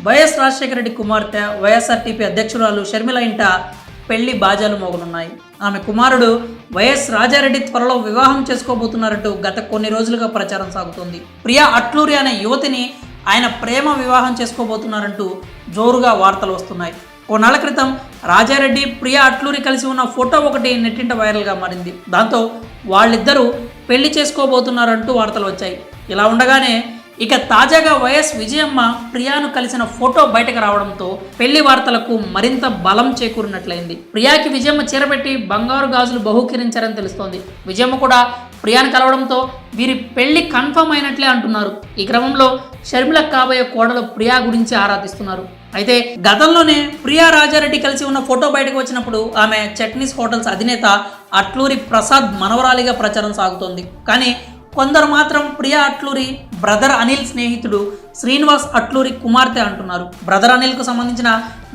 YS Rajasekhara Reddy కుమార్తె YSRTP అధ్యక్షురాలు షర్మిల ఇంట పెళ్లి బాజాలు మోగనున్నాయి. ఆమె కుమారుడు వైఎస్ రాజారెడ్డి త్వరలో వివాహం చేసుకోబోతున్నారంటూ గత కొన్ని రోజులుగా ప్రచారం సాగుతోంది. ప్రియా అట్లూరి అనే యువతిని ఆయన ప్రేమ వివాహం చేసుకోబోతున్నారంటూ జోరుగా వార్తలు వస్తున్నాయి. కొన్నాళ్ల క్రితం రాజారెడ్డి ప్రియా అట్లూరి కలిసి ఉన్న ఫోటో ఒకటి నెట్టింట వైరల్గా మారింది. దాంతో వాళ్ళిద్దరూ పెళ్లి చేసుకోబోతున్నారంటూ వార్తలు వచ్చాయి. ఇలా ఉండగానే ఇక తాజాగా వైఎస్ విజయమ్మ ప్రియాను కలిసిన ఫోటో బయటకు రావడంతో పెళ్లి వార్తలకు మరింత బలం చేకూరినట్లయింది. ప్రియాకి విజయమ్మ చీరపెట్టి బంగారు గాజులు బహూకరించారని తెలుస్తోంది. విజయమ్మ కూడా ప్రియాను కలవడంతో వీరి పెళ్లి కన్ఫర్మ్ అయినట్లే అంటున్నారు. ఈ క్రమంలో షర్మిల కాబోయే కోడలు ప్రియా గురించి ఆరాధిస్తున్నారు. అయితే గతంలోనే ప్రియా రాజారెడ్డి కలిసి ఉన్న ఫోటో బయటకు వచ్చినప్పుడు ఆమె చట్నీస్ హోటల్స్ అధినేత అట్లూరి ప్రసాద్ మనవరాలిగా ప్రచారం సాగుతోంది. కానీ కొందరు మాత్రం ప్రియా అట్లూరి బ్రదర్ అనిల్ స్నేహితుడు శ్రీనివాస్ అట్లూరి కుమార్తె అంటున్నారు. బ్రదర్ అనిల్కు సంబంధించిన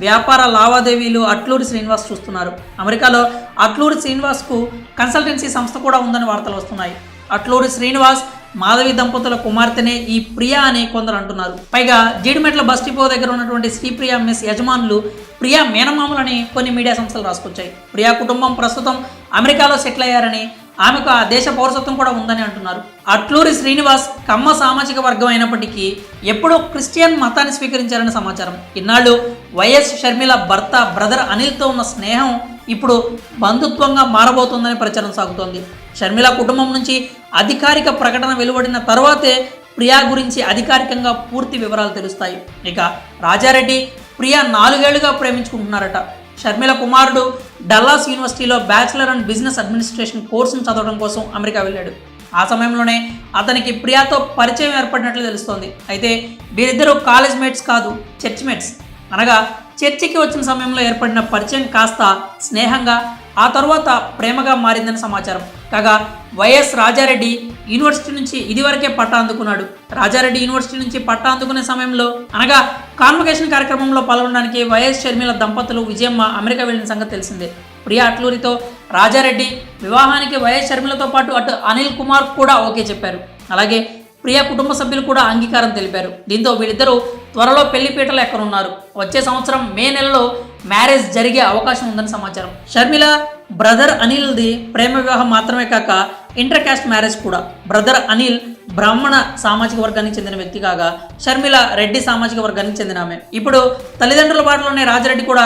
వ్యాపార లావాదేవీలు అట్లూరి శ్రీనివాస్ చూస్తున్నారు. అమెరికాలో అట్లూరి శ్రీనివాస్కు కన్సల్టెన్సీ సంస్థ కూడా ఉందని వార్తలు వస్తున్నాయి. అట్లూరి శ్రీనివాస్ మాధవి దంపతుల కుమార్తెనే ఈ ప్రియా అని కొందరు అంటున్నారు. పైగా జీడిమెట్ల బస్ డిపో దగ్గర ఉన్నటువంటి శ్రీప్రియా మెస్ యజమానులు ప్రియా మేనమామలని కొన్ని మీడియా సంస్థలు రాసుకొచ్చాయి. ప్రియా కుటుంబం ప్రస్తుతం అమెరికాలో సెటిల్ అయ్యారని, ఆమెకు ఆ దేశ పౌరసత్వం కూడా ఉందని అంటున్నారు. అట్లూరి శ్రీనివాస్ కమ్మ సామాజిక వర్గం అయినప్పటికీ ఎప్పుడో క్రిస్టియన్ మతాన్ని స్వీకరించారని సమాచారం. ఇన్నాళ్ళు వైఎస్ షర్మిల భర్త బ్రదర్ అనిల్తో ఉన్న స్నేహం ఇప్పుడు బంధుత్వంగా మారబోతోందని ప్రచారం సాగుతోంది. షర్మిల కుటుంబం నుంచి అధికారిక ప్రకటన వెలువడిన తర్వాతే ప్రియా గురించి అధికారికంగా పూర్తి వివరాలు తెలుస్తాయి. ఇక రాజారెడ్డి ప్రియా 4 ఏళ్లుగా ప్రేమించుకుంటున్నారట. షర్మిల కుమారుడు డల్లాస్ యూనివర్సిటీలో బ్యాచిలర్ అండ్ బిజినెస్ అడ్మినిస్ట్రేషన్ కోర్సును చదవడం కోసం అమెరికా వెళ్ళాడు. ఆ సమయంలోనే అతనికి ప్రియాతో పరిచయం ఏర్పడినట్లు తెలుస్తోంది. అయితే వీరిద్దరూ కాలేజ్ మేట్స్ కాదు, చర్చ్ మేట్స్. అనగా చర్చికి వచ్చిన సమయంలో ఏర్పడిన పరిచయం కాస్త స్నేహంగా, ఆ తర్వాత ప్రేమగా మారిందని సమాచారం. కాగా వైఎస్ రాజారెడ్డి యూనివర్సిటీ నుంచి ఇదివరకే పట్టా అందుకున్నాడు. రాజారెడ్డి యూనివర్సిటీ నుంచి పట్టా అందుకునే సమయంలో అనగా కాన్వకేషన్ కార్యక్రమంలో పాల్గొనడానికి వైఎస్ షర్మిల దంపతులు విజయమ్మ అమెరికా వెళ్ళిన సంగతి తెలిసిందే. ప్రియా అట్లూరితో రాజారెడ్డి వివాహానికి వైఎస్ షర్మిలతో పాటు అటు అనిల్ కుమార్ కూడా ఓకే చెప్పారు. అలాగే ప్రియా కుటుంబ సభ్యులు కూడా అంగీకారం తెలిపారు. దీంతో వీళ్ళిద్దరూ త్వరలో పెళ్లిపీటలు ఎక్కనున్నారు. వచ్చే సంవత్సరం మే నెలలో మ్యారేజ్ జరిగే అవకాశం ఉందని సమాచారం. షర్మిల బ్రదర్ అనిల్ది ప్రేమ వివాహం మాత్రమే కాక ఇంటర్ కాస్ట్ మ్యారేజ్ కూడా. బ్రదర్ అనిల్ బ్రాహ్మణ సామాజిక వర్గానికి చెందిన వ్యక్తి కాగా షర్మిల రెడ్డి సామాజిక వర్గానికి చెందిన ఆమె. ఇప్పుడు తల్లిదండ్రుల బాటలోనే రాజారెడ్డి కూడా